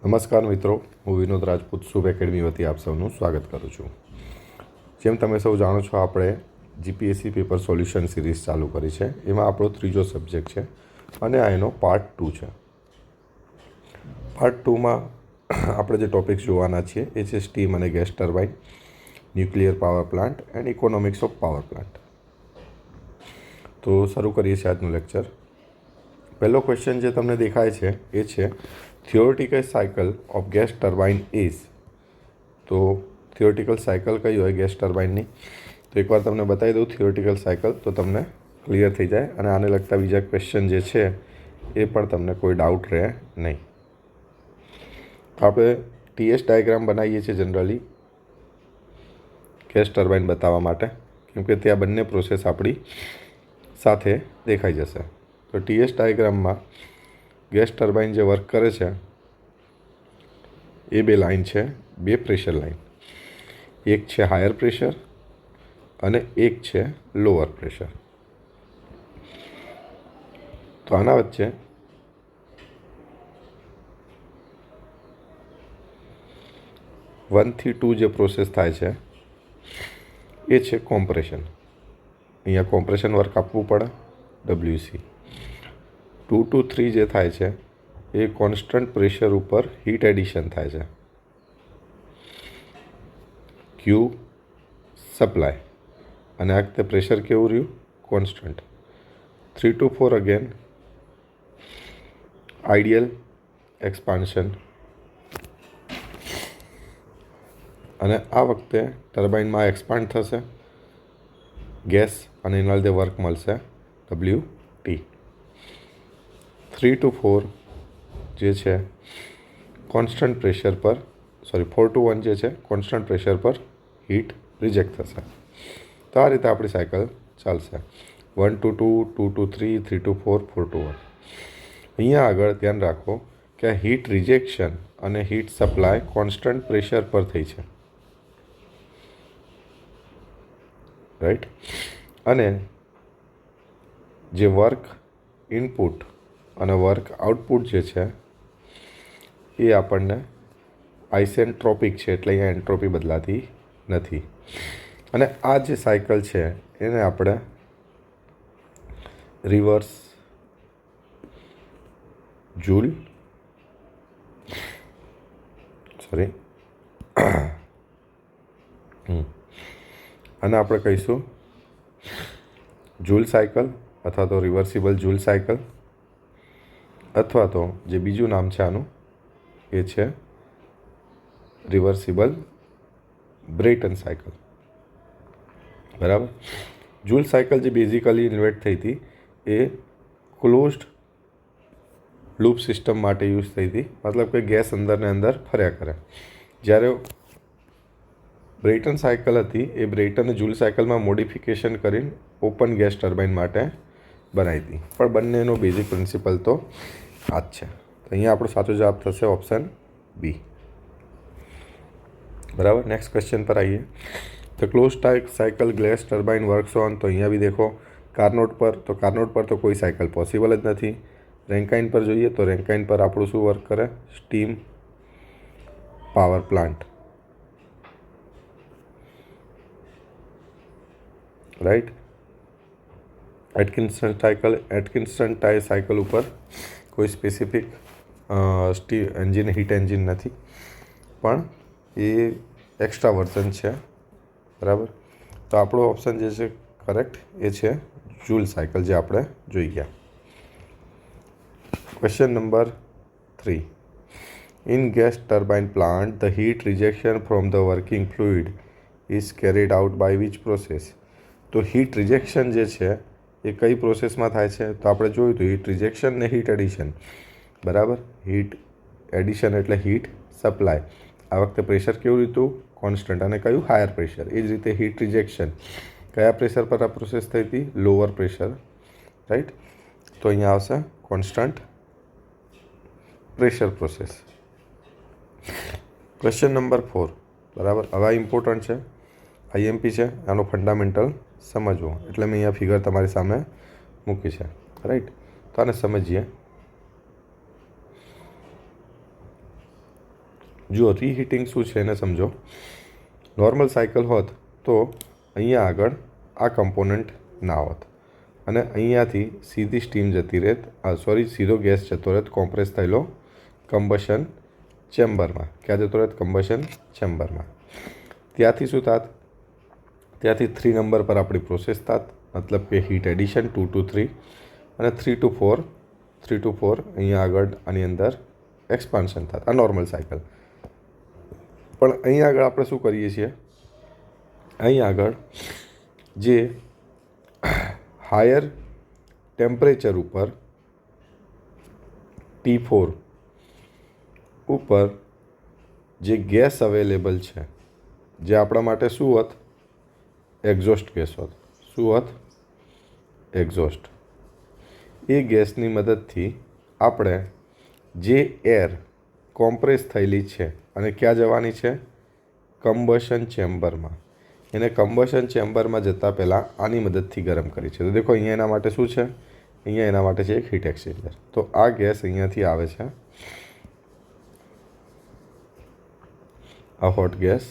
નમસ્કાર મિત્રો, હું વિનોદ રાજપૂત શુભ એકેડમી વતી આપ સૌનું સ્વાગત કરું છું. જેમ તમે સૌ જાણો છો, આપણે જીપીએસસી પેપર સોલ્યુશન સિરીઝ ચાલુ કરી છે. એમાં આપણો ત્રીજો સબ્જેક્ટ છે અને આ એનો પાર્ટ 2 છે. પાર્ટ 2માં આપણે જે ટૉપિક્સ જોવાના છીએ એ છે સ્ટીમ અને gas turbine, nuclear power plant and economics of power plant. તો શરૂ કરીએ છીએ આજનું લેક્ચર. પહેલો ક્વેશ્ચન જે તમને દેખાય છે એ છે theoretical cycle of gas turbine is. તો થિયોરિટિકલ સાયકલ કઈ હોય ગેસ ટર્બાઇનની? તો એકવાર તમને બતાવી દઉં થિયોરિટિકલ સાયકલ, તો તમને ક્લિયર થઈ જાય અને આને લગતા બીજા ક્વેશ્ચન જે છે એ પણ તમને કોઈ ડાઉટ રહે નહીં. તો આપણે ટીએસ ડાયાગ્રામ બનાવીએ છીએ જનરલી ગેસ ટર્બાઇન બતાવવા માટે, કેમકે ત્યાં બંને પ્રોસેસ આપણી સાથે દેખાઈ જશે. તો ટીએસ ડાયાગ્રામમાં ગેસ ટર્બાઇન જે વર્ક કરે છે એ બે લાઇન છે, બે પ્રેશર લાઇન. એક છે હાયર પ્રેશર અને એક છે લોઅર પ્રેશર. તો આના વચ્ચે વનથી ટુ જે પ્રોસેસ થાય છે એ છે કોમ્પ્રેશન. અહીંયા કોમ્પ્રેશન વર્ક આપવું પડે, ડબલ્યુસી. 2 to 3 જે થાય છે એ કોન્સ્ટન્ટ પ્રેશર ઉપર હીટ એડિશન થાય છે, ક્યુ સપ્લાય. અને આ વખતે પ્રેશર કેવું રહ્યું? Constant. 3 to 4 again ideal expansion. અને આ વખતે ટર્બાઇનમાં એક્સપાન્ડ થશે ગેસ અને એના લીધે વર્ક મળશે ડબલ્યુ ટી. 3 to 4 જે છે કોન્સ્ટન્ટ પ્રેશર પર, 4 to 1 જે છે કોન્સ્ટન્ટ પ્રેશર પર હીટ રિજેક્ટ થશે. તો આ રીતે આપણી સાયકલ ચાલશે. 1 to 2, 2 to 3, 3 to 4, 4 to 1. અહીંયા આગળ ધ્યાન રાખો કે હીટ રિજેક્શન અને હીટ સપ્લાય કોન્સ્ટન્ટ પ્રેશર પર થઈ છે, રાઈટ. અને જે વર્ક ઇનપુટ અને વર્ક આઉટપુટ જે છે એ આપણને આઇસેન્ટ્રોપિક છે, એટલે અહીંયા એન્ટ્રોપી બદલાતી નથી. અને આ જે સાયકલ છે એને આપણે રિવર્સ જૂલ અને આપણે કહીશું જૂલ સાયકલ અથવા તો રિવર્સિબલ જૂલ સાયકલ, અથવા તો જે બીજું નામ છે આનું એ છે રિવર્સિબલ બ્રેટન સાયકલ. બરાબર. જૂલ સાયકલ જે બેઝિકલી ઇન્વેન્ટ થઈ હતી એ ક્લોઝડ લૂપ સિસ્ટમ માટે યુઝ થઈ હતી, મતલબ કે ગેસ અંદરને અંદર ફર્યા કરે. જ્યારે બ્રેટન સાયકલ હતી એ બ્રેટન જૂલ સાયકલમાં મોડિફિકેશન કરીને ઓપન ગેસ ટર્બાઇન માટે બનાવી હતી. પણ બંનેનો બેઝિક પ્રિન્સિપલ તો આ જ છે. તો અહીંયા આપણો સાચો જવાબ થશે ઓપ્શન બી. બરાબર. નેક્સ્ટ ક્વેશ્ચન પર આવીએ. તો close type cycle gas turbine works on. તો અહીંયા બી દેખો કાર્નોટ પર, તો કાર્નોટ પર તો કોઈ સાયકલ પોસિબલ જ નથી. રેન્કાઇન પર જોઈએ તો રેન્કાઇન પર આપણું શું વર્ક કરે? Steam power plant, right. Atkinson cycle ઉપર કોઈ સ્પેસિફિક એન્જિન હીટ એન્જિન નથી, પણ એ એક્સ્ટ્રા વર્ઝન છે. બરાબર. તો આપણો ઓપ્શન જે છે કરેક્ટ એ છે જૂલ સાયકલ, જે આપણે જોઈ ગયા. Question number 3. In gas turbine plant the heat rejection from the working fluid is carried out by which process. તો હીટ રિજેક્શન જે છે એ કઈ પ્રોસેસમાં થાય છે? તો આપણે જોયું હતું હીટ રિજેક્શન ને હીટ એડિશન. બરાબર. હીટ એડિશન એટલે હીટ સપ્લાય. આ વખતે પ્રેશર કેવું હતું? કોન્સ્ટન્ટ. અને કયું? Higher pressure. એ જ રીતે હીટ રિજેક્શન કયા પ્રેશર પર આ પ્રોસેસ થઈ હતી? Lower pressure, right. તો અહીંયા આવશે constant pressure process. Question number 4. બરાબર. હવે આ ઇમ્પોર્ટન્ટ છે, આઈએમપી છે, આનો ફંડામેન્ટલ સમજવો, એટલે મેં અહીંયા ફિગર તમારી સામે મૂકી છે, રાઈટ. તો આને સમજીએ. જો રીહીટિંગ શું છે એને સમજો. નોર્મલ સાયકલ હોત તો અહીંયા આગળ આ કમ્પોનન્ટ ના હોત અને અહીંયાથી સીધી સ્ટીમ જતી રહેત, સીધો ગેસ જતો રહેત કોમ્પ્રેસ થયેલો કમ્બશન ચેમ્બરમાં. ક્યાં જતો રહેત? કમ્બશન ચેમ્બરમાં. ત્યાંથી શું થાત? ત્યાંથી 3 નંબર પર આપણી પ્રોસેસ થાત, મતલબ કે હીટ એડિશન 2 to 3 અને 3 to 4 અહીંયા આગળ આની અંદર એક્સપાન્શન થાત. આ નોર્મલ સાયકલ. પણ અહીં આગળ આપણે શું કરીએ છીએ? અહીં આગળ જે હાયર ટેમ્પરેચર ઉપર T4 ઉપર જે ગેસ અવેલેબલ છે, જે આપણા માટે શું હોત? એક્ઝોસ્ટ ગેસ હોત. શું હોત? એક્ઝોસ્ટ. એ ગેસની મદદથી આપણે જે એર કોમ્પ્રેસ થયેલી છે અને ક્યાં જવાની છે? કમ્બશન ચેમ્બરમાં. એને કમ્બશન ચેમ્બરમાં જતાં પહેલાં આની મદદથી ગરમ કરી છે. તો દેખો અહીંયા એના માટે શું છે? અહીંયા એના માટે છે એક હીટ એક્સચેન્જર. તો આ ગેસ અહીંયાથી આવે છે, આ હોટ ગેસ,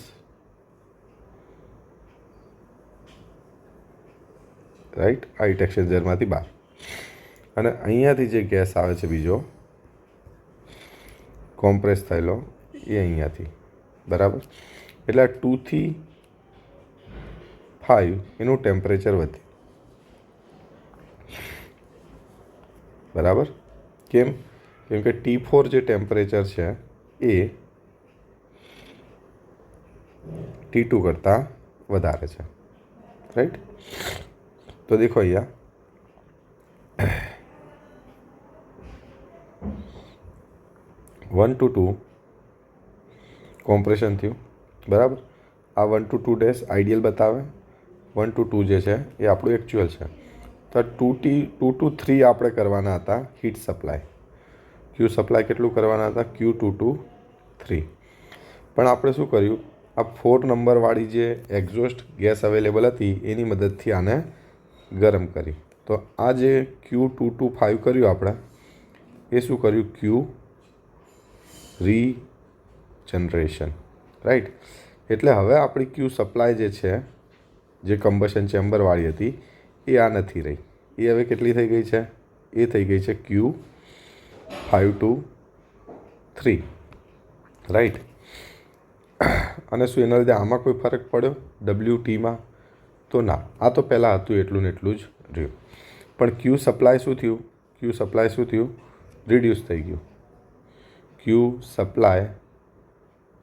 રાઈટ, આ હીટ એક્સચેન્જરમાંથી બહાર. અને અહીંયાથી જે ગેસ આવે છે બીજો કોમ્પ્રેસ થયેલો, એ અહીંયાથી, બરાબર. એટલે 2 થી 5 એનું ટેમ્પરેચર વધે, બરાબર. કેમ? કેમ કે T4 જે ટેમ્પરેચર છે એ T2 કરતાં વધારે છે, રાઈટ. તો દેખો અહીંયા 1 to 2 કોમ્પ્રેશન થયું, બરાબર. આ 1 to 2 ડેશ આઈડિયલ બતાવે, 1 to 2 જે છે એ આપણું એકચ્યુઅલ છે. તો 2 to 3 આપણે કરવાના હતા હીટ સપ્લાય. ક્યુ સપ્લાય કેટલું કરવાના હતા? Q2 to 3. પણ આપણે શું કર્યું? આ 4 નંબરવાળી જે એક્ઝોસ્ટ ગેસ અવેલેબલ હતી એની મદદથી આને ગરમ કરી. તો આ જે Q2 to 5 કર્યું આપણે, એ શું કર્યું? ક્યુ રીજનરેશન, રાઈટ. એટલે હવે આપણી ક્યુ સપ્લાય જે છે, જે કમ્બશન ચેમ્બરવાળી હતી, એ આ નથી રહી. એ હવે કેટલી થઈ ગઈ છે? એ થઈ ગઈ છે Q5 to 3, રાઈટ. અને શું એના લીધે આમાં કોઈ ફરક પડ્યો WTમાં? તો ના. આ તો પહેલાં હતું એટલું ને એટલું જ રહ્યું. પણ ક્યુ સપ્લાય શું થયું? ક્યુ સપ્લાય શું થયું? રિડ્યુસ થઈ ગયું. ક્યુ સપ્લાય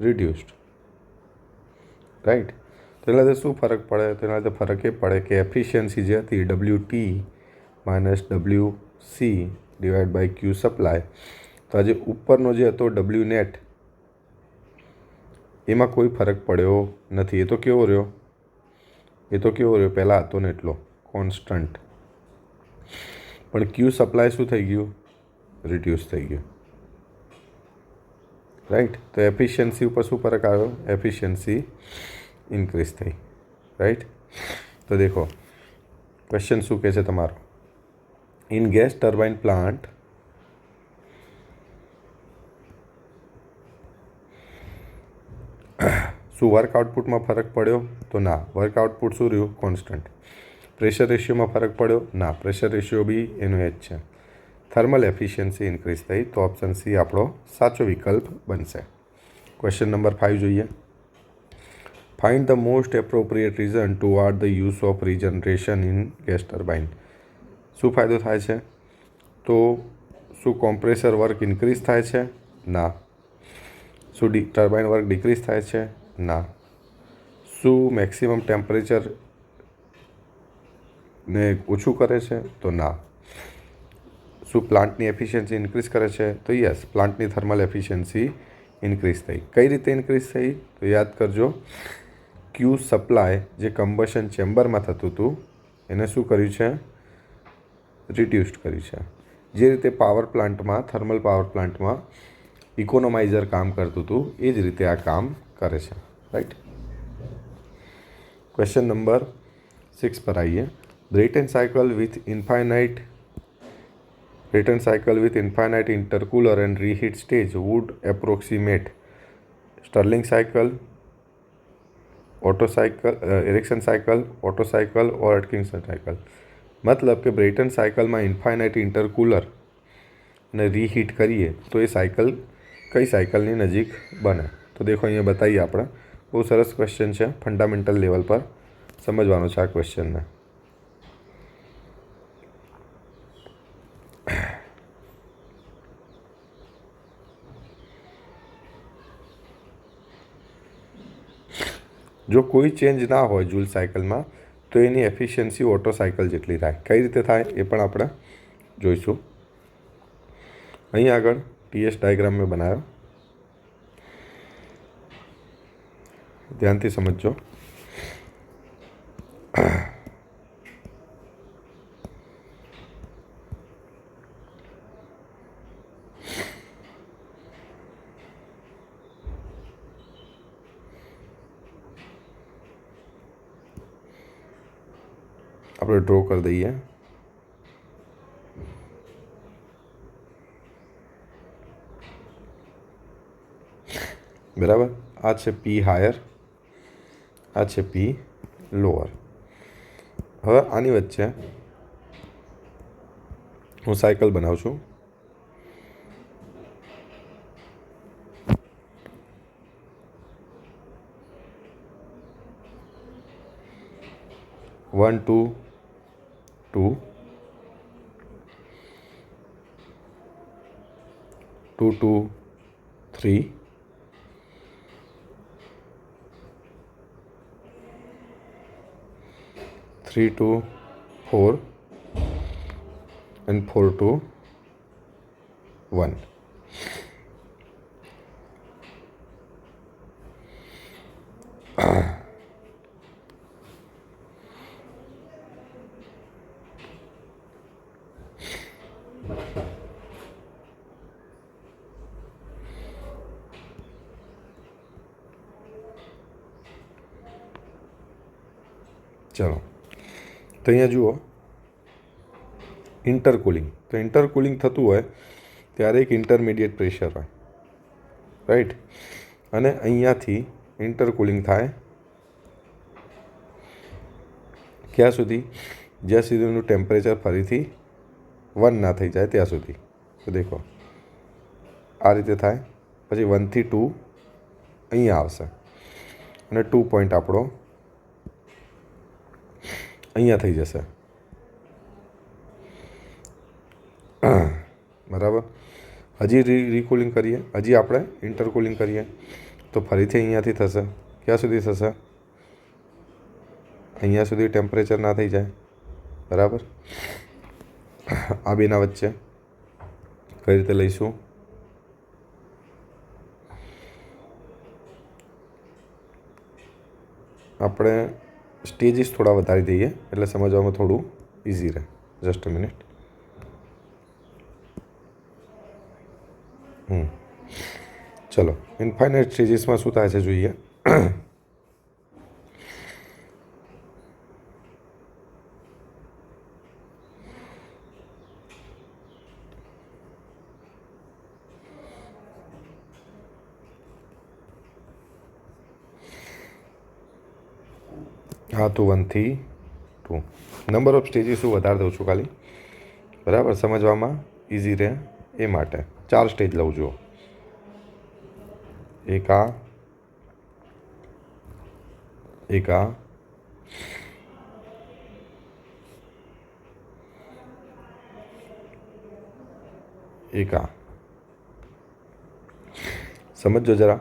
રિડ્યુસ્ડ, રાઈટ. તો એના લીધે શું ફરક પડે? તો એના લીધે ફરક એ પડે કે એફિશિયન્સી જે હતી WT minus WC divide by Q supply, તો આજે ઉપરનો જે હતો W નેટ, એમાં કોઈ ફરક પડ્યો નથી. એ તો કેવો રહ્યો? પહેલાં હતો ને એટલો કોન્સ્ટન્ટ. પણ ક્યુ સપ્લાય શું થઈ ગયું? રિડ્યુસ થઈ ગયું, રાઈટ. તો એફિશિયન્સી ઉપર શું ફરક આવ્યો? એફિશિયન્સી ઇન્ક્રીઝ થઈ, રાઈટ. તો દેખો ક્વેશ્ચન શું કહે છે તમારો? ઇન ગેસ ટર્બાઇન પ્લાન્ટ શું વર્ક આઉટપુટમાં ફરક પડ્યો? તો ના. વર્ક આઉટપુટ શું રહ્યું? કોન્સ્ટન્ટ. પ્રેશર રેશિયોમાં ફરક પડ્યો? ના. પ્રેશર રેશિયો બી એનો એ જ છે. થર્મલ એફિશિયન્સી ઇન્ક્રીઝ થઈ. તો ઓપ્શન સી આપણો સાચો વિકલ્પ બનશે. ક્વેશ્ચન નંબર 5 જોઈએ. Find the most appropriate reason toward the use of regeneration in gas turbine. શું ફાયદો થાય છે? તો શું કોમ્પ્રેસર વર્ક ઇન્ક્રીઝ થાય છે? ના. શું ટર્બાઇન વર્ક ડિક્રીઝ થાય છે? ના. શું મેક્સિમમ ટેમ્પરેચર ને ઓછું કરે છે? તો ના. શું પ્લાન્ટની એફિશિયન્સી ઇન્ક્રીઝ કરે છે? તો યસ, પ્લાન્ટની થર્મલ એફિશિયન્સી ઇન્ક્રીઝ થઈ. કઈ રીતે ઇન્ક્રીઝ થઈ? તો યાદ કરજો, ક્યુ સપ્લાય જે કમ્બશન ચેમ્બરમાં થતું હતું એને શું કર્યું છે? રિડ્યુસ્ડ કર્યું છે. જે રીતે પાવર પ્લાન્ટમાં, થર્મલ પાવર પ્લાન્ટમાં ઇકોનોમાઇઝર કામ કરતું હતું, એ જ રીતે આ કામ કરે છે, રાઈટ. ક્વેશ્ચન નંબર 6 પર આવીએ. Brayton cycle with infinite intercooler and reheat stage would approximate Stirling cycle, Otto cycle, Ericsson cycle, Otto cycle or Atkinson cycle. મતલબ કે બ્રેટન સાયકલમાં ઇન્ફાઇનાઇટ ઇન્ટરકુલર ને રીહીટ કરીએ તો એ સાયકલ કઈ સાયકલની નજીક બને. તો દેખો અહીંયા બતાવીએ આપણે. બહુ સરસ ક્વેશ્ચન છે, ફંડામેન્ટલ લેવલ પર સમજવાનો છે આ ક્વેશ્ચનને. જો કોઈ ચેન્જ ના હોય જૂલ સાયકલમાં તો એની એફિશિયન્સી ઓટો સાયકલ જેટલી થાય. કઈ રીતે થાય એ પણ આપણે જોઈશું. અહીં આગળ ટીએસ ડાયાગ્રામ મેં બનાવ્યો, ધ્યાનથી સમજો. આપણે ડ્રો કરી દઈએ. બરાબર, આ છે પી હાયર, આ છે પી લોઅર. હવે આની વચ્ચે હું સાયકલ બનાવું છું. One two two, two two three, three two four and 4 to 1. ચલો, તો અહીંયા જુઓ ઇન્ટરકુલિંગ. તો ઇન્ટરકુલિંગ થતું હોય ત્યારે એક ઇન્ટરમીડિયેટ પ્રેશર હોય, રાઈટ. અને અહીંયાથી ઇન્ટરકુલિંગ થાય ક્યાં સુધી? જ્યાં સુધીનું ટેમ્પરેચર ફરીથી 1 ના થઈ જાય ત્યાં સુધી. તો દેખો આ રીતે થાય. પછી 1 થી 2 અહીંયા આવશે અને 2 પોઈન્ટ આપણો અહીંયા થઈ જશે. બરાબર. હજી રીકુલિંગ કરીએ, હજી આપણે ઇન્ટરકુલિંગ કરીએ તો ફરીથી અહીંયાથી થશે. ક્યાં સુધી થશે? અહીંયા સુધી ટેમ્પરેચર ના થઈ જાય. બરાબર. આ બેના વચ્ચે કઈ રીતે લઈશું? આપણે સ્ટેજીસ થોડા વધારી દઈએ એટલે સમજવામાં થોડું ઇઝી રહે. Just a minute. ચલો, ઇન્ફાઇનાઇટ સ્ટેજીસમાં શું થાય છે જોઈએ. હા, તો 1 થી 2 નંબર ઓફ સ્ટેજીસ હું વધારી દઉં છું ખાલી. બરાબર, સમજવામાં ઇઝી રહે એ માટે 4 સ્ટેજ લઉં છું. એક આ, એક આ, એક આ. સમજો જરા.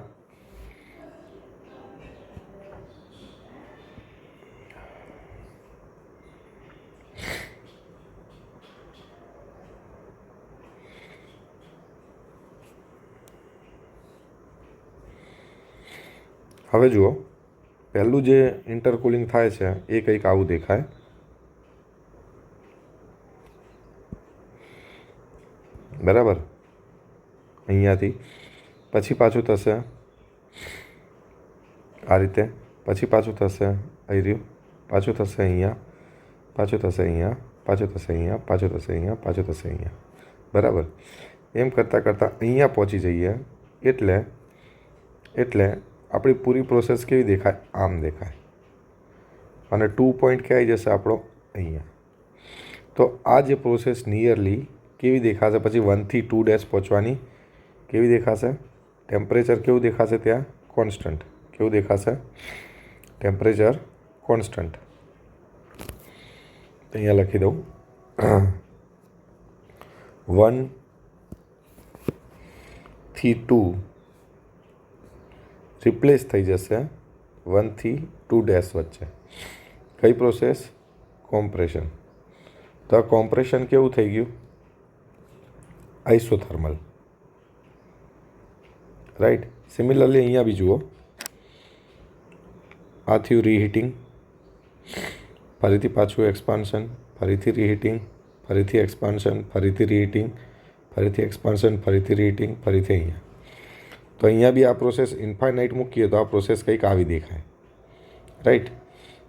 હવે જુઓ, પહેલું જે ઇન્ટરકુલિંગ થાય છે એ કંઈક આવું દેખાય. બરાબર. અહીંયાથી પછી પાછું થશે આ રીતે, પછી પાછું થશે અહીં રહ્યું, પાછું થશે અહીંયા, પાછું થશે અહીંયા, પાછું થશે અહીંયા, પાછું થશે અહીંયા, પાછું થશે અહીંયા. બરાબર. એમ કરતાં કરતાં અહીંયા પહોંચી જઈએ એટલે એટલે આપણી પૂરી પ્રોસેસ કેવી દેખાય? આમ દેખાય. અને 2 પોઈન્ટ ક્યાં આવી જશે આપણો? અહીંયા. તો આ જે પ્રોસેસ નિયરલી કેવી દેખાશે? પછી 1 થી 2 ડેશ પહોંચવાની કેવી દેખાશે? ટેમ્પરેચર કેવું દેખાશે ત્યાં? કોન્સ્ટન્ટ. કેવું દેખાશે? Temperature constant. અહીંયા લખી દઉં 1 થી 2 રિપ્લેસ થઈ જશે 1 થી 2 ડેશ વચ્ચે. કઈ પ્રોસેસ? કોમ્પ્રેશન. તો આ કોમ્પ્રેશન કેવું થઈ ગયું? આઇસોથર્મલ. રાઈટ. સિમિલરલી અહીંયા બી જુઓ, આ થયું રીહીટિંગ, ફરીથી પાછું એક્સપાન્શન, ફરીથી રીહીટિંગ, ફરીથી એક્સપાન્શન, ફરીથી રીહીટિંગ, ફરીથી એક્સપાન્શન, ફરીથી રીહીટિંગ, ફરીથી અહીંયા. તો અહીંયા બી આ પ્રોસેસ ઇન્ફાઇનાઇટ મૂકીએ તો આ પ્રોસેસ કંઈક આવી દેખાય. રાઈટ.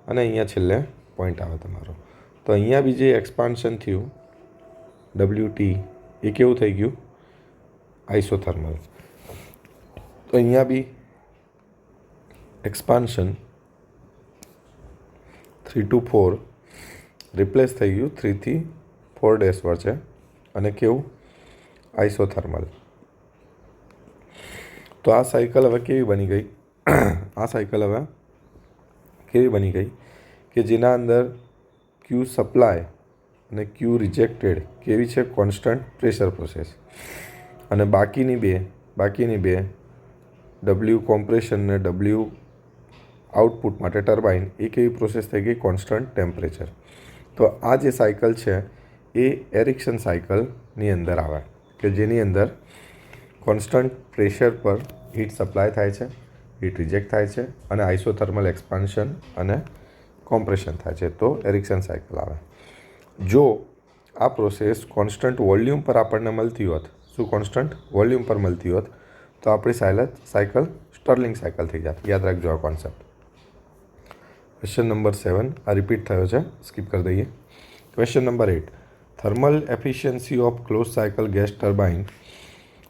અને અહીંયા છેલ્લે પોઈન્ટ આવે તમારો. તો અહીંયા બી જે એક્સપાન્શન થયું WT એ કેવું થઈ ગયું? આઇસોથર્મલ. તો અહીંયા બી એક્સપાન્શન 3 to 4 રિપ્લેસ થઈ ગયું 3 થી 4 ડેશ વચ્ચે. અને કેવું? આઇસોથર્મલ. તો આ સાયકલ હવે કેવી બની ગઈ? આ સાયકલ હવે કેવી બની ગઈ કે જેના અંદર ક્યુ સપ્લાય અને ક્યુ રિજેક્ટેડ કેવી છે? Constant pressure process. અને બાકીની બે W કોમ્પ્રેશન ને W આઉટપુટ માટે ટર્બાઇન એ કેવી પ્રોસેસ થઈ ગઈ? Constant temperature. તો આ જે સાયકલ છે એ એરિક્સન સાયકલની અંદર આવે કે જેની અંદર કોન્સ્ટન્ટ પ્રેશર પર હીટ સપ્લાય થાય છે, હીટ રિજેક્ટ થાય છે અને આઇસોથર્મલ એક્સપાન્શન અને કોમ્પ્રેશન થાય છે. તો એરિક્સન સાયકલ આવે. જો આ પ્રોસેસ કોન્સ્ટન્ટ વોલ્યુમ પર આપણને મળતી હોત, શું કોન્સ્ટન્ટ વોલ્યુમ પર મળતી હોત, તો આપણી સાયકલ સ્ટર્લિંગ સાયકલ થઈ જાત. યાદ રાખજો આ કોન્સેપ્ટ. ક્વેશ્ચન નંબર 7 આ રિપીટ થયો છે, સ્કીપ કરી દઈએ. Question number 8 thermal efficiency of close cycle gas turbine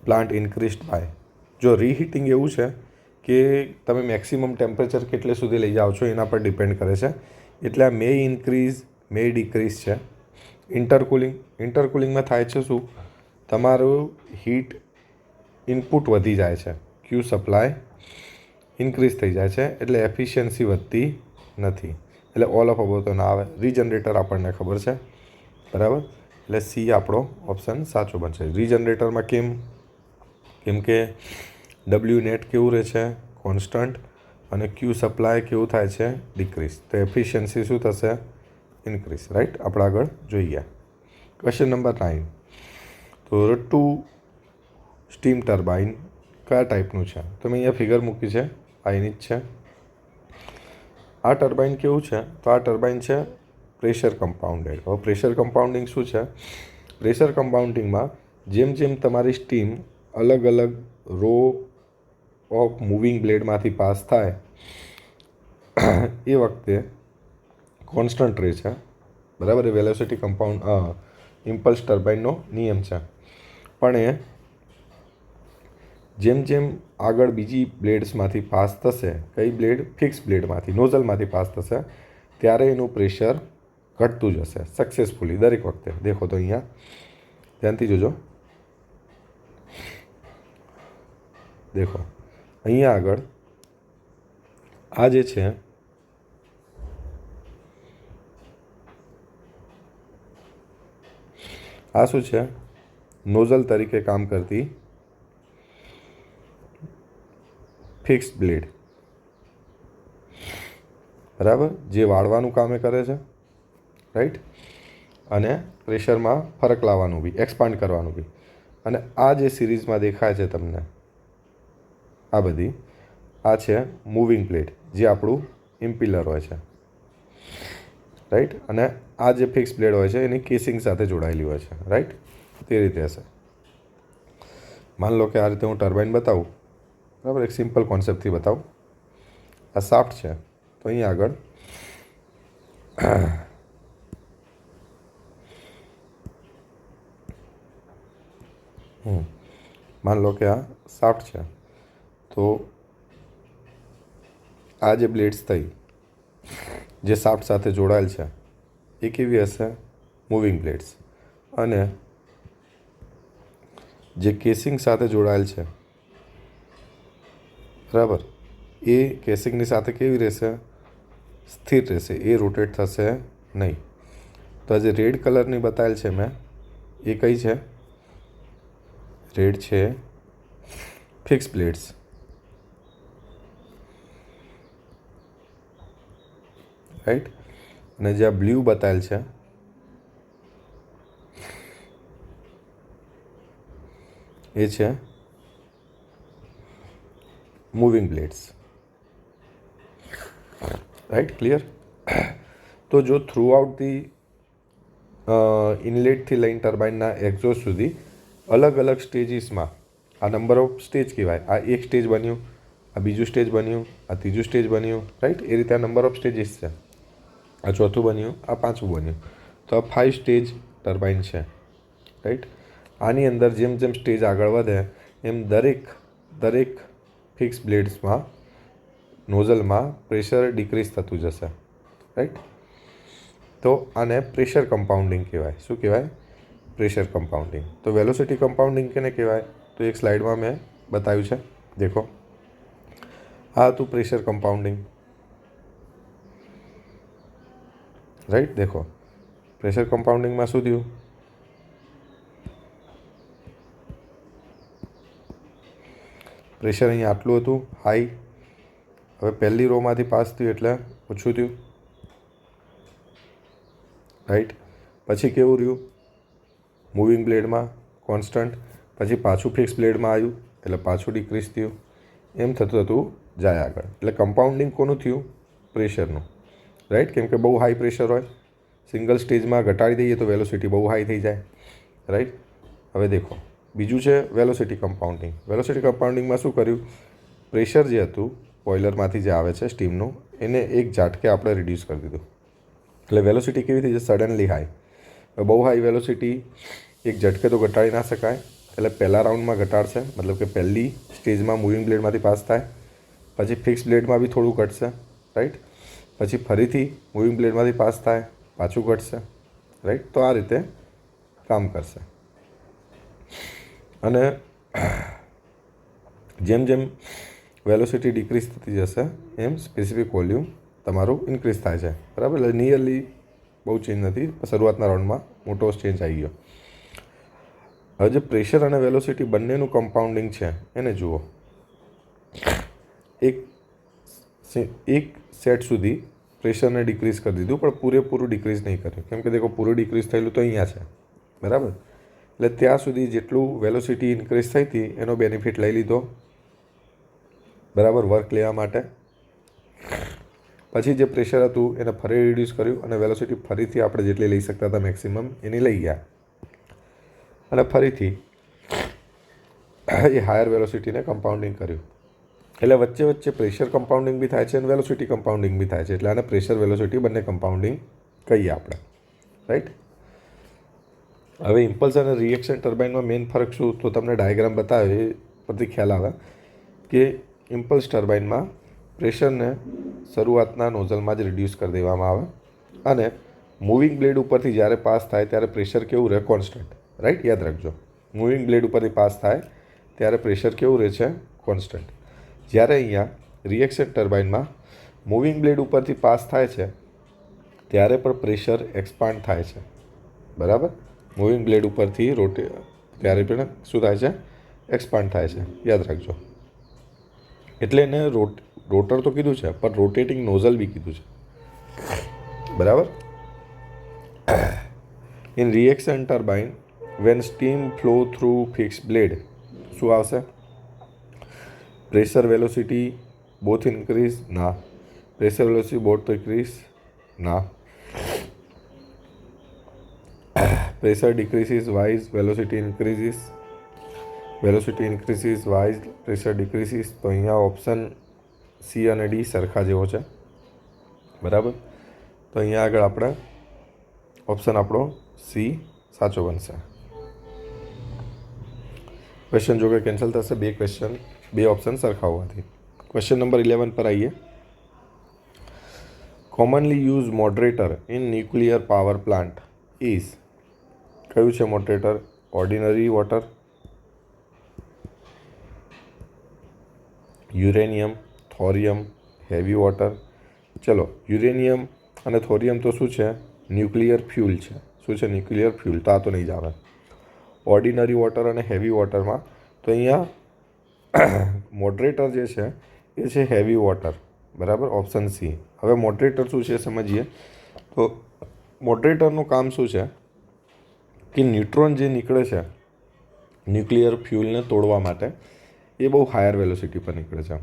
plant increased by. જો રીહીટિંગ એવું છે કે તમે મેક્સિમમ ટેમ્પરેચર કેટલે સુધી લઈ જાઓ છો એના પર ડિપેન્ડ કરે છે. એટલે આ મે ઇન્ક્રીઝ મે ડિક્રીઝ છે. ઇન્ટરકુલિંગમાં થાય છે શું? તમારું હીટ ઇનપુટ વધી જાય છે, ક્યુ સપ્લાય ઇન્ક્રીઝ થઈ જાય છે, એટલે એફિશિયન્સી વધતી નથી. એટલે ઓલ ઓફ અબોવ તો ના આવે. રીજનરેટર આપણને ખબર છે, બરાબર. એટલે સી આપણો ઓપ્શન સાચો બનશે. રીજનરેટરમાં કેમ કે W નેટ કેવું રહે છે? કોન્સ્ટન્ટ. અને ક્યુ સપ્લાય કેવું થાય છે? ડિક્રીઝ. તો એફિશિયન્સી શું થશે? ઇન્ક્રીઝ. રાઈટ. આપણે આગળ જોઈએ. ક્વેશ્ચન નંબર 9 તો રટ્ટુ સ્ટીમ ટર્બાઇન કયા ટાઈપનું છે? તો મેં અહીંયા ફિગર મૂકી છે, આ એની જ છે. આ ટર્બાઇન કેવું છે? તો આ ટર્બાઇન છે પ્રેશર કમ્પાઉન્ડેડ. હવે પ્રેશર કમ્પાઉન્ડિંગ શું છે? પ્રેશર કમ્પાઉન્ડિંગમાં જેમ જેમ તમારી સ્ટીમ અલગ અલગ રો ઓફ મૂવિંગ બ્લેડમાંથી પાસ થાય એ વખતે કોન્સ્ટન્ટ રહે છે, બરાબર. એ વેલોસિટી કમ્પાઉન્ડ ઇમ્પલ્સ ટર્બાઇનનો નિયમ છે. પણ એ જેમ જેમ આગળ બીજી બ્લેડ્સમાંથી પાસ થશે, કઈ બ્લેડ? ફિક્સ બ્લેડમાંથી, નોઝલમાંથી પાસ થશે, ત્યારે એનું પ્રેશર ઘટતું જશે સક્સેસફુલી દરેક વખતે. દેખો તો અહીંયા ધ્યાનથી જોજો. દેખો અહીંયા આગળ આ જે છે આ શું છે? નોઝલ તરીકે કામ કરતી ફિક્સ બ્લેડ, બરાબર, જે વાળવાનું કામે કરે છે, રાઈટ. અને પ્રેશરમાં ફરક લાવવાનું બી, એક્સપાન્ડ કરવાનું બી. અને આ જે સિરીઝમાં દેખાય છે તમને, આ બધી આ છે મૂવિંગ પ્લેટ, જે આપણું ઇમ્પિલર હોય છે, રાઈટ. અને આ જે ફિક્સ બ્લેડ હોય છે એની કેસિંગ સાથે જોડાયેલી હોય છે, રાઈટ. તે રીતે હશે. માન લો કે આ રીતે હું ટર્બાઇન બતાવું, બરાબર, એક સિમ્પલ કોન્સેપ્ટથી બતાવું. આ શાફ્ટ છે, તો અહીંયા આગળ માન લો કે આ શાફ્ટ છે, તો આ જે બ્લેડ્સ થઈ જે શાફ્ટ સાથે જોડાયેલ છે એ કેવી હશે? મૂવિંગ બ્લેડ્સ. અને જે કેસિંગ સાથે જોડાયેલ છે બરાબર, એ કેસિંગની સાથે કેવી રહેશે? સ્થિર રહેશે, એ રોટેટ થશે નહીં. તો આ જે રેડ કલરની બતાવેલ છે મેં, એ કઈ છે? રેડ છે ફિક્સ બ્લેડ્સ. રાઈટ. અને જે આ બ્લુ બતાવેલ છે એ છે મૂવિંગ બ્લેડ્સ. Right, clear? તો જો થ્રુ આઉટ ધી ઇનલેટથી લઈને ટર્બાઇનના એક્ઝોસ્ટ સુધી અલગ અલગ સ્ટેજીસમાં, આ નંબર ઓફ સ્ટેજ કહેવાય. આ એક સ્ટેજ બન્યું, આ બીજું સ્ટેજ બન્યું, આ ત્રીજું સ્ટેજ બન્યું. રાઈટ, એ રીતે આ નંબર ઓફ સ્ટેજીસ છે. આ ચોથું બન્યું, આ પાંચમું બન્યું. તો આ 5 સ્ટેજ ટર્બાઇન છે. રાઈટ. આની અંદર જેમ જેમ સ્ટેજ આગળ વધે એમ દરેક ફિક્સ બ્લેડ્સમાં નોઝલમાં પ્રેશર ડિક્રીઝ થતું જશે. રાઈટ. તો આને પ્રેશર કમ્પાઉન્ડિંગ કહેવાય. શું કહેવાય? Pressure compounding. તો વેલોસિટી કમ્પાઉન્ડિંગ કેને કહેવાય? તો એક સ્લાઇડમાં મેં બતાવ્યું છે, દેખો. આ હતું પ્રેશર કમ્પાઉન્ડિંગ. રાઈટ, દેખો. પ્રેશર કમ્પાઉન્ડિંગમાં શું થયું? પ્રેશર અહીંયા આટલું હતું, હાઈ. હવે પહેલી રોમાંથી પાસ થયું એટલે ઓછું થયું. રાઈટ. પછી કેવું રહ્યું? મૂવિંગ બ્લેડમાં કોન્સ્ટન્ટ. પછી પાછું ફિક્સ બ્લેડમાં આવ્યું એટલે પાછું ડિક્રીઝ થયું. એમ થતું થતું જાય આગળ. એટલે કમ્પાઉન્ડિંગ કોનું થયું? પ્રેશરનું. રાઈટ. કેમ કે બહુ હાઈ પ્રેશર હોય, સિંગલ સ્ટેજમાં ઘટાડી દઈએ તો વેલોસિટી બહુ હાઈ થઈ જાય. રાઈટ. હવે દેખો, બીજું છે વેલોસિટી કમ્પાઉન્ડિંગ. વેલોસિટી કમ્પાઉન્ડિંગમાં શું કર્યું? પ્રેશર જે હતું બોઇલરમાંથી જે આવે છે સ્ટીમનું, એને એક ઝાટકે આપણે રિડ્યુસ કરી દીધું. એટલે વેલોસિટી કેવી થઈ છે? Suddenly high. બહુ હાઈ વેલોસિટી એક ઝટકે તો ઘટાડી ના શકાય. એટલે પહેલા રાઉન્ડમાં ઘટાડશે, મતલબ કે પહેલી સ્ટેજમાં મૂવિંગ બ્લેડમાંથી પાસ થાય, પછી ફિક્સ બ્લેડમાં બી થોડું ઘટશે. રાઈટ. પછી ફરીથી મૂવિંગ બ્લેડમાંથી પાસ થાય, પાછું ઘટશે. રાઈટ. તો આ રીતે કામ કરશે. અને જેમ જેમ વેલોસિટી ડિક્રીઝ થતી જશે એમ સ્પેસિફિક વોલ્યુમ તમારું ઇન્ક્રીઝ થાય છે. બરાબર. એટલે નિયરલી બહુ ચેન્જ નથી, શરૂઆતના રાઉન્ડમાં મોટો ચેન્જ આવી ગયો. હવે જે પ્રેશર અને વેલોસિટી બંનેનું કમ્પાઉન્ડિંગ છે એને જુઓ. એક સેટ સુધી પ્રેશરને ડિક્રીઝ કરી દીધું, પણ પૂરેપૂરું ડિક્રીઝ નહીં કર્યું. કેમ કે દેખો, પૂરું ડિક્રીઝ થયેલું તો અહીંયા છે. બરાબર. એટલે ત્યાં સુધી જેટલું વેલોસિટી ઇન્ક્રીઝ થઈ હતી એનો બેનિફિટ લઈ લીધો. બરાબર, વર્ક લેવા માટે. પછી જે પ્રેશર હતું એને ફરી રિડ્યુસ કર્યું અને વેલોસિટી ફરીથી આપણે જેટલી લઈ શકતા હતા મેક્સિમમ એની લઈ ગયા. અને ફરીથી એ હાયર વેલોસિટીને કમ્પાઉન્ડિંગ કર્યું. એટલે વચ્ચે વચ્ચે પ્રેશર કમ્પાઉન્ડિંગ બી થાય છે અને વેલોસિટી કમ્પાઉન્ડિંગ બી થાય છે. એટલે આને પ્રેશર વેલોસિટી બંને કમ્પાઉન્ડિંગ કહીએ આપણે. રાઈટ. હવે ઇમ્પલ્સ અને રિએક્શન ટર્બાઇનમાં મેઇન ફરક શું? તો તમને ડાયાગ્રામ બતાવે એ પરથી ખ્યાલ આવે કે ઇમ્પલ્સ ટર્બાઇનમાં પ્રેશરને શરૂઆતના નોઝલમાં જ રિડ્યુસ કરી દેવામાં આવે અને મૂવિંગ બ્લેડ ઉપરથી જ્યારે પાસ થાય ત્યારે પ્રેશર કેવું રહે? કોન્સ્ટન્ટ. રાઈટ, યાદ રાખજો. મૂવિંગ બ્લેડ ઉપરથી પાસ થાય ત્યારે પ્રેશર કેવું રહે છે? કોન્સ્ટન્ટ. જ્યારે અહીંયા રિએક્શન ટર્બાઇનમાં મૂવિંગ બ્લેડ ઉપરથી પાસ થાય છે ત્યારે પણ પ્રેશર એક્સપાન્ડ થાય છે. બરાબર. મૂવિંગ બ્લેડ ઉપરથી ત્યારે પણ શું થાય છે? એક્સપાન્ડ થાય છે. યાદ રાખજો. એટલે એને રોટર તો કીધું છે, પણ રોટેટિંગ નોઝલ બી કીધું છે. બરાબર. In reaction turbine when steam flow through fix blade શું આવશે? Pressure velocity both increase? ના. Pressure velocity both decrease? ના. Pressure decreases wise velocity increases. Velocity increases wise pressure decreases. તો અહીંયા ઓપ્શન સી અને ડી સરખા જેવો છે. બરાબર. તો અહીંયા આગળ આપણે ઓપ્શન આપણો સી સાચો બનશે. ક્વેશ્ચન જો કે કેન્સલ થશે, બે ઓપ્શન સરખા હોવાથી. ક્વેશ્ચન નંબર 11 પર આવીએ. Commonly use moderator in nuclear power plant is, કયું છે moderator? Ordinary water, uranium, thorium, heavy water. ચલો, યુરેનિયમ અને થોરિયમ તો શું છે? ન્યુક્લિયર ફ્યુલ છે. શું છે? Nuclear fuel. તો આ તો નહીં જ આવે. ઓર્ડિનરી વોટર અને હેવી વોટરમાં તો અહીંયા મોડરેટર જે છે એ છે હેવી વોટર, બરાબર, ઓપ્શન સી. હવે મોડરેટર શું છે સમજીએ. તો મોડરેટરનું કામ શું છે કે ન્યુટ્રોન જે નીકળે છે ન્યુક્લિયર ફ્યુલને તોડવા માટે એ બહુ હાયર વેલોસિટી પર નીકળે છે,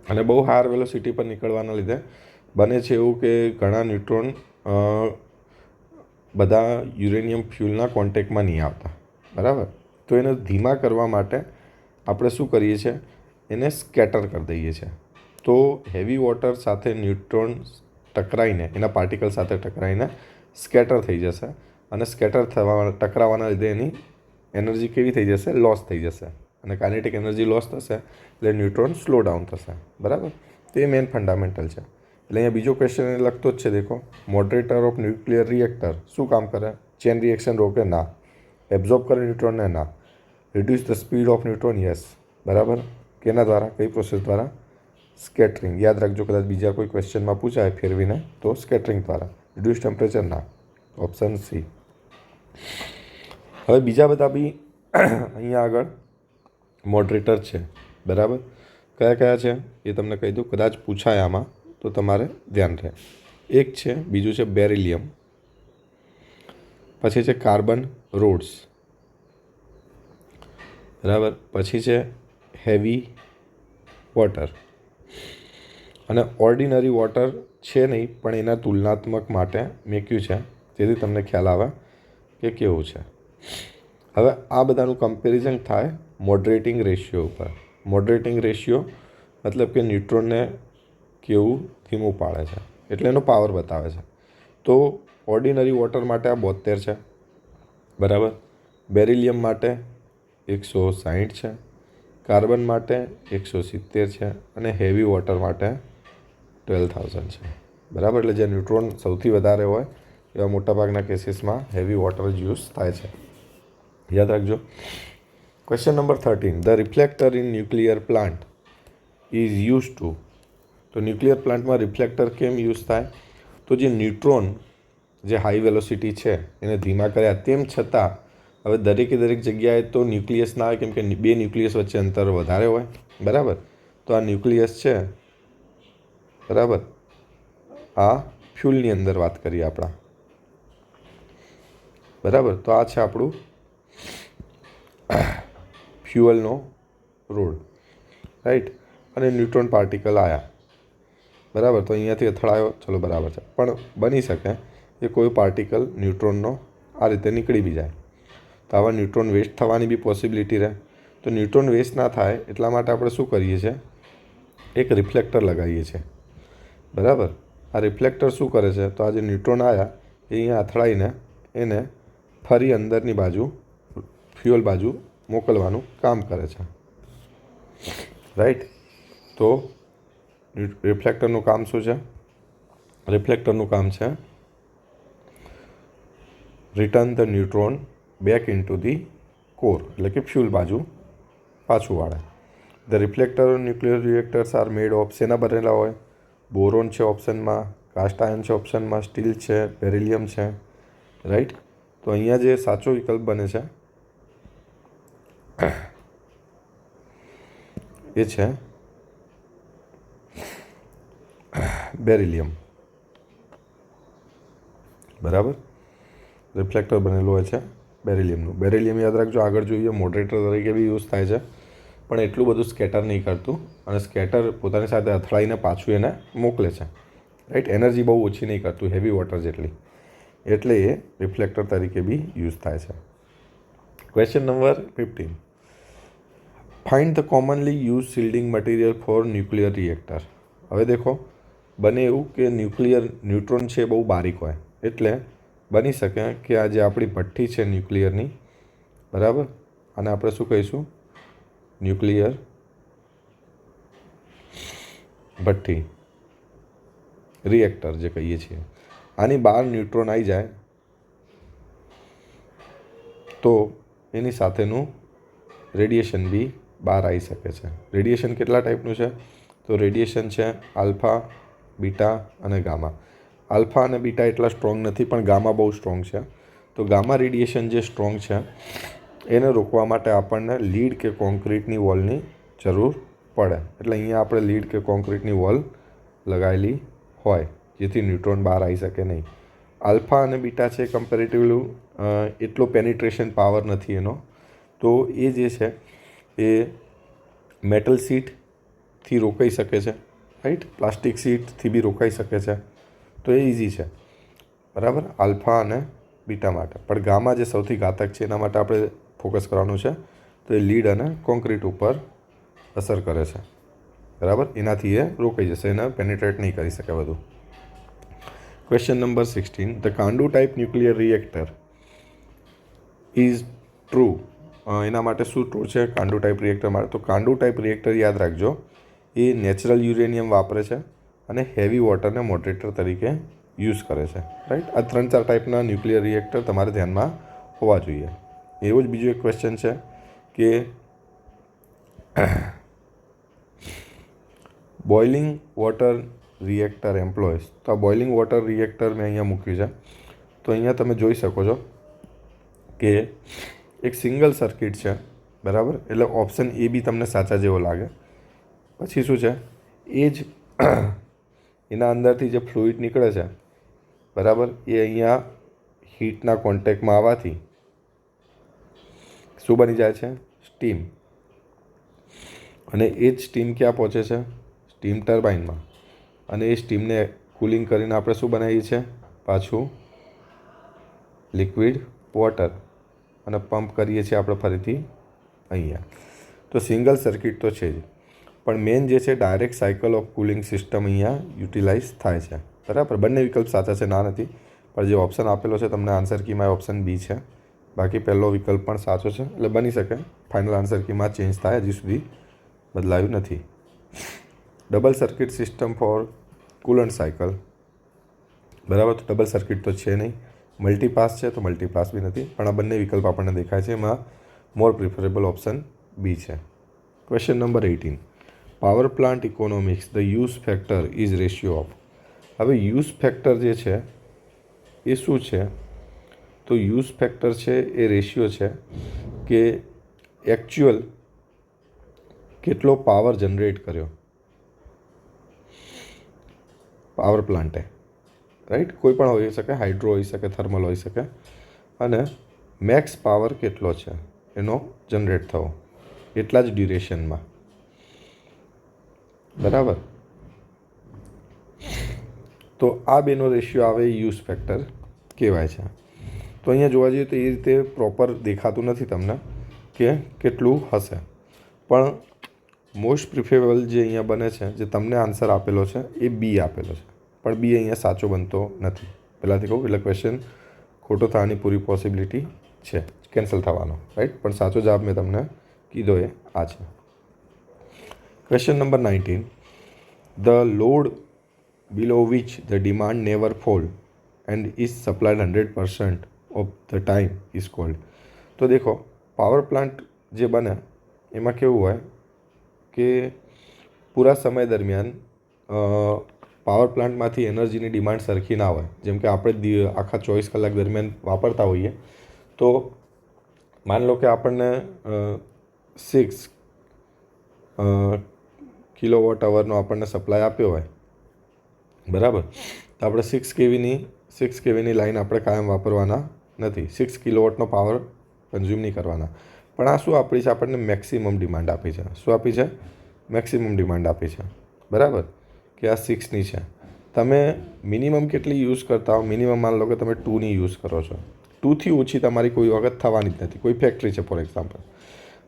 અને બહુ હાયર વેલોસિટી પર નીકળવાના લીધે બને છે એવું કે ઘણા ન્યુટ્રોન બધા યુરેનિયમ ફ્યુલના કોન્ટેક્ટમાં નહીં આવતા, બરાબર. તો એને ધીમા કરવા માટે આપણે શું કરીએ છીએ? એને સ્કેટર કરી દઈએ છીએ. તો હેવી વોટર સાથે ન્યુટ્રોન ટકરાઈને, એના પાર્ટિકલ સાથે ટકરાઈને સ્કેટર થઈ જશે, અને સ્કેટર ટકરાવાના લીધે એની એનર્જી કેવી થઈ જશે? લોસ થઈ જશે, અને કાઇનેટિક એનર્જી લોસ થશે એટલે ન્યુટ્રોન સ્લો ડાઉન થશે, બરાબર. તો એ મેઇન ફંડામેન્ટલ છે. એટલે અહીંયા બીજો ક્વેશ્ચન એને લગતો જ છે. દેખો, મોડરેટર ઓફ ન્યુક્લિયર રિએક્ટર શું કામ કરે? ચેન રિએક્શન રોકે? ના. એબ્ઝોર્બ કરે ન્યુટ્રોનને? ના. Reduce the speed of neutron? Yes, બરાબર. કેના દ્વારા? કઈ પ્રોસેસ દ્વારા? સ્કેટરિંગ. યાદ રાખજો, કદાચ બીજા કોઈ ક્વેશ્ચનમાં પૂછાય ફેરવીને તો સ્કેટરિંગ દ્વારા. Reduce temperature? ના. Option C. હવે બીજા બધા બી અહીંયા આગળ મોડરેટર છે, બરાબર. કયા કયા છે એ તમને કહી દઉં, કદાચ પૂછાય આમાં તો તમારે ધ્યાન રહે. એક છે, બીજું છે બેરિલિયમ, પછી છે કાર્બન રોડ્સ, બરાબર, પછી છે હેવી વોટર, અને ઓર્ડિનરી વોટર છે નહીં પણ એના તુલનાત્મક માટે મેક્યું છે, જેથી તમને ખ્યાલ આવે કે કેવું છે. હવે આ બધાનું કમ્પેરિઝન થાય મોડરેટિંગ રેશિયો ઉપર. મોડરેટિંગ રેશિયો મતલબ કે ન્યુટ્રોનને કેવું ધીમું પાડે છે, એટલે એનો પાવર બતાવે છે. તો ઓર્ડિનરી વોટર માટે આ 72 છે, બરાબર. બેરિલિયમ માટે 160 છે, કાર્બન માટે 170 છે, અને હેવી વોટર માટે 12,000 છે, બરાબર. એટલે જે ન્યુટ્રોન સૌથી વધારે હોય એવા મોટાભાગના કેસીસમાં હેવી વોટર જ યુઝ થાય છે, યાદ રાખજો. Question number 13. The reflector in nuclear plant is use to. તો ન્યુક્લિયર પ્લાન્ટમાં રિફ્લેક્ટર કેમ યુઝ થાય? તો જે ન્યુટ્રોન જે હાઈ વેલોસિટી છે એને ધીમા કર્યા, તેમ છતાં હવે દરેકે દરેક જગ્યાએ તો ન્યુક્લિયસ ના આવે, કેમ કે બે ન્યુક્લિયસ વચ્ચે અંતર વધારે હોય, બરાબર. તો આ ન્યુક્લિયસ છે, બરાબર. આ ફ્યુલની અંદર વાત કરીએ આપણા, બરાબર. તો આ છે આપણું ફ્યુઅલનો રોડ, રાઈટ. અને ન્યુટ્રોન પાર્ટિકલ આવ્યા, બરાબર. તો અહીંયાથી અથડાયો, ચલો બરાબર છે. પણ બની શકે કે કોઈ પાર્ટિકલ ન્યુટ્રોનનો આ રીતે નીકળી બી જાય, તો આવા ન્યુટ્રોન વેસ્ટ થવાની બી પોસિબિલિટી રહે. તો ન્યુટ્રોન વેસ્ટ ના થાય એટલા માટે આપણે શું કરીએ છીએ? એક રિફ્લેક્ટર લગાવીએ છીએ, બરાબર. આ રિફ્લેક્ટર શું કરે છે? તો આ જે ન્યુટ્રોન આવ્યા એ અહીંયા અથડાઈને એને ફરી અંદરની બાજુ ફ્યુઅલ બાજુ મોકલવાનું કામ કરે છે, રાઈટ. તો રિફ્લેક્ટરનું કામ શું છે? રિફ્લેક્ટરનું કામ છે return the neutron back into the core, એટલે કે ફ્યુલ બાજુ પાછું વાળે. The reflector nuclear reactors are made of, શેના બનેલા હોય? બોરોન છે ઓપ્શનમાં, કાસ્ટ આયર્ન છે ઓપ્શનમાં, સ્ટીલ છે, બેરિલિયમ છે, રાઈટ. તો અહીંયા જે સાચો વિકલ્પ બને છે એ છે બેરિલિયમ, બરાબર. રિફ્લેક્ટર બનેલું હોય છે બેરિલિયમનું. બેરિલિયમ યાદ રાખજો, આગળ જોઈએ મોડરેટર તરીકે બી યુઝ થાય છે, પણ એટલું બધું સ્કેટર નહીં કરતું, અને સ્કેટર પોતાની સાથે અથડાઈને પાછું એને મોકલે છે, રાઈટ. એનર્જી બહુ ઓછી નહીં કરતું, હેવી વોટર જેટલી, એટલે એ રિફ્લેક્ટર તરીકે બી યુઝ થાય છે. Question number 15. Find the commonly use shielding material four nuclear reactor. હવે દેખો, બને એવું કે ન્યુટ્રોન છે બહુ બારીક હોય, એટલે બની શકે કે આ જે આપણી ભઠ્ઠી છે ન્યુક્લિયરની, બરાબર, અને આપણે શું કહીશું? ન્યુક્લિયર ભઠ્ઠી, રિએક્ટર જે કહીએ છીએ, આની બહાર ન્યુટ્રોન આવી જાય તો એની સાથેનું રેડિયેશન બી બહાર આવી શકે છે. રેડિયેશન કેટલા ટાઈપનું છે? તો રેડિયેશન છે આલ્ફા, બીટા અને ગામા. આલ્ફા અને બીટા એટલા સ્ટ્રોંગ નથી, પણ ગામા બહુ સ્ટ્રોંગ છે. તો ગામા રેડિયેશન જે સ્ટ્રોંગ છે એને રોકવા માટે આપણને લીડ કે કોન્ક્રીટની વોલની જરૂર પડે. એટલે અહીંયા આપણે લીડ કે કોન્ક્રીટની વોલ લગાવેલી હોય જેથી ન્યુટ્રોન બહાર આવી શકે નહીં. આલ્ફા અને બીટા છે કમ્પેરેટિવલી એટલો પેનિટ્રેશન પાવર નથી એનો, તો એ જે છે એ મેટલ શીટથી રોકાઈ શકે છે, રાઈટ, પ્લાસ્ટિક શીટથી બી રોકાઈ શકે છે. તો એ ઇઝી છે, બરાબર, આલ્ફા અને બીટા માટે. પણ ગામા જે સૌથી ઘાતક છે એના માટે આપણે ફોકસ કરવાનું છે. તો એ લીડ અને કોન્ક્રીટ ઉપર અસર કરે છે, બરાબર. એનાથી એ રોકાઈ જશે, એને પેનિટ્રેટ નહીં કરી શકે બધું. Question number 16. The CANDU type nuclear reactor is true. એના માટે શું ટ્રુ છે કાંડુ ટાઈપ રિએક્ટર માટે? તો કાંડુ ટાઈપ રિએક્ટર યાદ રાખજો, એ નેચરલ યુરેનિયમ વાપરે છે અને હેવી વોટરને મોડરેટર તરીકે યુઝ કરે છે, રાઈટ. આ 3-4 ટાઈપના ન્યુક્લિયર રિએક્ટર તમારે ધ્યાનમાં હોવા જોઈએ. એવો જ બીજો એક ક્વેશ્ચન છે કે બોઇલિંગ વોટર રિએક્ટર એમ્પ્લોયઝ. તો આ બોઇલિંગ વોટર રિએક્ટર મેં અહીંયા મૂક્યું છે. તો અહીંયા તમે જોઈ શકો છો કે એક સિંગલ સર્કિટ છે, બરાબર. એટલે ઓપ્શન એ બી તમને સાચા જેવો લાગે. પછી શું છે, એ જ એના અંદરથી જે ફ્લુઇડ નીકળે છે, બરાબર, એ અહીંયા હીટના કોન્ટેક્ટમાં આવવાથી શું બની જાય છે? સ્ટીમ. અને એ જ સ્ટીમ ક્યાં પહોંચે છે? સ્ટીમ ટર્બાઇનમાં. અને એ સ્ટીમને કુલિંગ કરીને આપણે શું બનાવીએ છીએ? પાછું લિક્વિડ વોટર, અને પંપ કરીએ છીએ આપણે ફરીથી અહીંયા. તો સિંગલ સર્કિટ તો છે જ, પણ મેઇન જે છે direct cycle of cooling system અહીંયા યુટિલાઇઝ થાય છે, બરાબર. બંને વિકલ્પ સાચા છે, ના નથી, પણ જે ઓપ્શન આપેલો છે તમને આન્સર કીમાં ઓપ્શન બી છે. બાકી પહેલો વિકલ્પ પણ સાચો છે, એટલે બની શકે ફાઇનલ આન્સર કીમાં ચેન્જ થાય, હજી સુધી બદલાયું નથી. Double circuit system for coolant cycle, બરાબર. તો ડબલ સર્કિટ તો છે નહીં. મલ્ટીપાસ છે તો મલ્ટીપાસ બી નથી, પણ આ બંને વિકલ્પ આપણને દેખાય છે, એમાં મોર પ્રિફરેબલ ઓપ્શન બી છે. Question number 18. Power plant economics, the use factor is ratio of. હવે યુઝ ફેક્ટર જે છે એ શું છે? તો યુઝ ફેક્ટર છે એ રેશિયો છે કે એકચ્યુઅલ કેટલો પાવર જનરેટ કર્યો પાવર પ્લાન્ટે, રાઈટ. કોઈ પણ હોઈ શકે, હાઇડ્રો હોઈ શકે, થર્મલ હોઈ શકે, અને મેક્સ પાવર કેટલો છે એનો જનરેટ થવો એટલા જ ડ્યુરેશનમાં, બરાબર. તો આ બેનો રેશિયો આવે યુઝ ફેક્ટર કહેવાય છે. તો અહીંયા જોવા જઈએ તો એ રીતે પ્રોપર દેખાતું નથી તમને કે કેટલું હશે, પણ મોસ્ટ પ્રિફરેબલ જે અહીંયા બને છે, જે તમને આન્સર આપેલો છે એ બી આપેલો છે, પણ બી અહીંયા સાચો બનતો નથી. પહેલાંથી કહું એટલે ક્વેશ્ચન ખોટો થવાની પૂરી પોસિબિલિટી છે, કેન્સલ થવાનો, રાઈટ. પણ સાચો જવાબ મેં તમને કીધો એ આ છે. Question number 19. The load below which the demand never fall and is supplied 100% of the time is called. તો દેખો, પાવર પ્લાન્ટ જે બને એમાં કેવું હોય કે પૂરા સમય દરમિયાન પાવર પ્લાન્ટમાંથી એનર્જીની ડિમાન્ડ સરખી ના હોય. જેમ કે આપણે આખા 24 કલાક દરમિયાન વાપરતા હોઈએ, તો માની લો કે આપણને 6 કિલોવોટ અવરનો આપણને સપ્લાય આપ્યો હોય, બરાબર. તો આપણે 6 કેવીની લાઈન આપણે કાયમ વાપરવાના નથી, 6 કિલોવોટનો પાવર કન્ઝ્યુમ નહીં કરવાના. પણ આ શું આપણી છે? આપણને મેક્સિમમ ડિમાન્ડ આપી છે. શું આપી છે? મેક્સિમમ ડિમાન્ડ આપી છે, બરાબર, કે આ 6ની છે. તમે મિનિમમ કેટલી યુઝ કરતા હો? મિનિમમ માની લો કે તમે 2ની યુઝ કરો છો. 2થી ઓછી તમારી કોઈ વખત થવાની જ નથી. કોઈ ફેક્ટરી છે ફોર એક્ઝામ્પલ,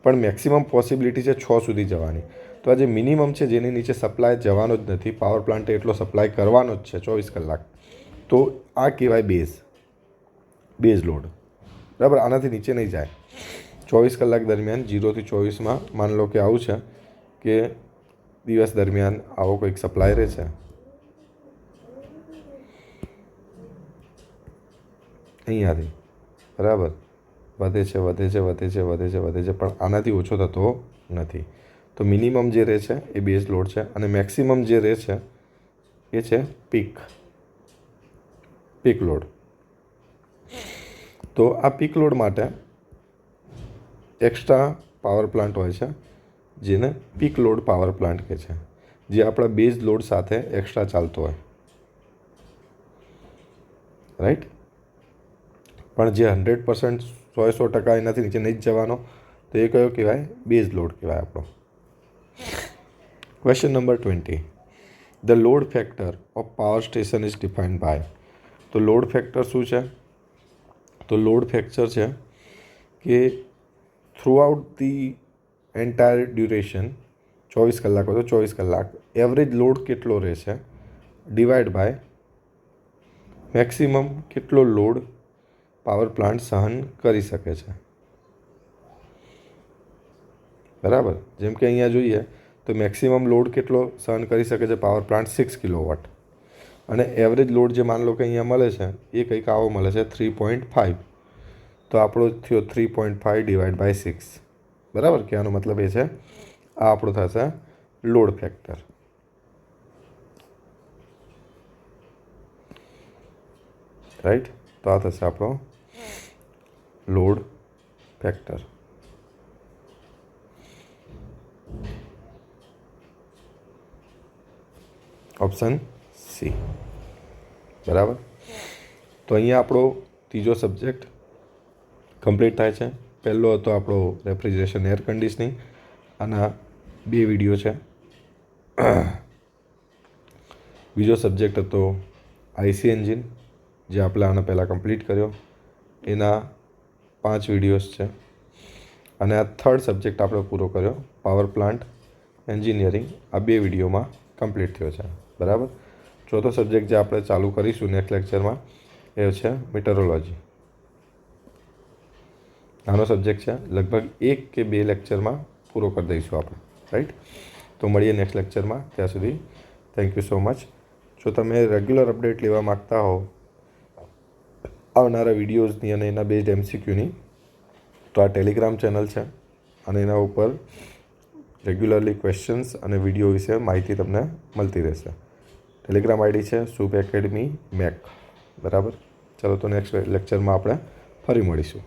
પણ મેક્સિમમ પોસિબિલિટી છે 6 સુધી જવાની. તો આ જે મિનિમમ છે જેની નીચે સપ્લાય જવાનો જ નથી, પાવર પ્લાન્ટે એટલો સપ્લાય કરવાનો જ છે 24 કલાક, તો આ કહેવાય બેઝ લોડ, બરાબર. આનાથી નીચે નહીં જાય. 24 કલાક દરમિયાન 0થી 24માં માની લો કે આવું છે કે દિવસ દરમિયાન આવો કોઈક સપ્લાય રહે છે, અહીંયાથી, બરાબર, વધે છે વધે છે વધે છે વધે છે વધે છે, પણ આનાથી ઓછો થતો નથી. તો મિનિમમ જે રહે છે એ બેઝ લોડ છે અને મેક્સિમમ જે રહે છે એ છે પીક લોડ. તો આ પીક લોડ માટે એક્સ્ટ્રા પાવર પ્લાન્ટ હોય છે જેને પીક લોડ પાવર પ્લાન્ટ કહે છે, જે આપણા બેઝ લોડ સાથે એક્સ્ટ્રા ચાલતો હોય, રાઈટ. પણ જે 100% 100% એનાથી નીચે નહીં જ જવાનો, તો એ કયો કહેવાય? બેઝ લોડ કહેવાય આપણો. Question number 20. The load factor of power station is defined by. તો લોડ ફેક્ટર શું છે? તો લોડ ફેક્ટર છે કે થ્રુઆઉટ ધી એન્ટાયર ડ્યુરેશન, 24 કલાક હોય તો 24 કલાક એવરેજ લોડ કેટલો રહેશે ડિવાઈડ બાય મેક્સિમમ કેટલો લોડ પાવર પ્લાન્ટ સહન કરી શકે છે, બરાબર. જેમ કે અહીંયા જોઈએ તો મેક્સિમમ લોડ કેટલો સહન કરી શકે છે પાવર પ્લાન્ટ? 6 કિલોવોટ. અને એવરેજ લોડ જે માન લો કે અહીંયા મળે છે એ કંઈક આવો મળે છે 3.5. તો આપણો થયો 3.5 ડિવાઈડ બાય 6, બરાબર. કે આનો મતલબ એ છે આ આપણો થશે લોડ ફેક્ટર, રાઈટ. તો આ થશે આપણો લોડ ફેક્ટર. ઓપ્શન સી, બરાબર. તો અહીંયા આપણો ત્રીજો સબ્જેક્ટ કમ્પ્લીટ થાય છે. પહેલો હતો આપણો રેફ્રિજરેશન એર કન્ડિશનિંગ, આના 2 વિડીયો છે. બીજો સબ્જેક્ટ હતો આઈસી એન્જિન, જે આપણે આના પહેલાં કમ્પ્લીટ કર્યો, એના 5 વિડીયોઝ છે. અને આ થર્ડ સબ્જેક્ટ આપણે પૂરો કર્યો પાવર પ્લાન્ટ એન્જિનિયરિંગ, આ 2 વિડીયોમાં કમ્પ્લીટ થયો છે, બરાબર. ચોથો સબ્જેક્ટ જે આપણે ચાલુ કરીશું નેક્સ્ટ લેક્ચરમાં એ છે મીટરોલોજી. આનો સબ્જેક્ટ છે, લગભગ 1 કે 2 લેક્ચરમાં પૂરો કરી દઈશું આપણે, રાઈટ. તો મળીએ નેક્સ્ટ લેક્ચરમાં. ત્યાં સુધી થેન્ક યુ સો મચ. જો તમે રેગ્યુલર અપડેટ લેવા માગતા હો આવનારા વિડીયોઝની અને એના બેઝડ MCQની, તો આ ટેલિગ્રામ ચેનલ છે અને એના ઉપર રેગ્યુલરલી ક્વેશ્ચન્સ અને વિડીયો વિશે માહિતી તમને મળતી રહેશે. ટેલિગ્રામ આઈડી છે શુભ એકેડમી મેક, બરાબર. ચલો, તો નેક્સ્ટ લેક્ચરમાં આપણે ફરી મળીશું.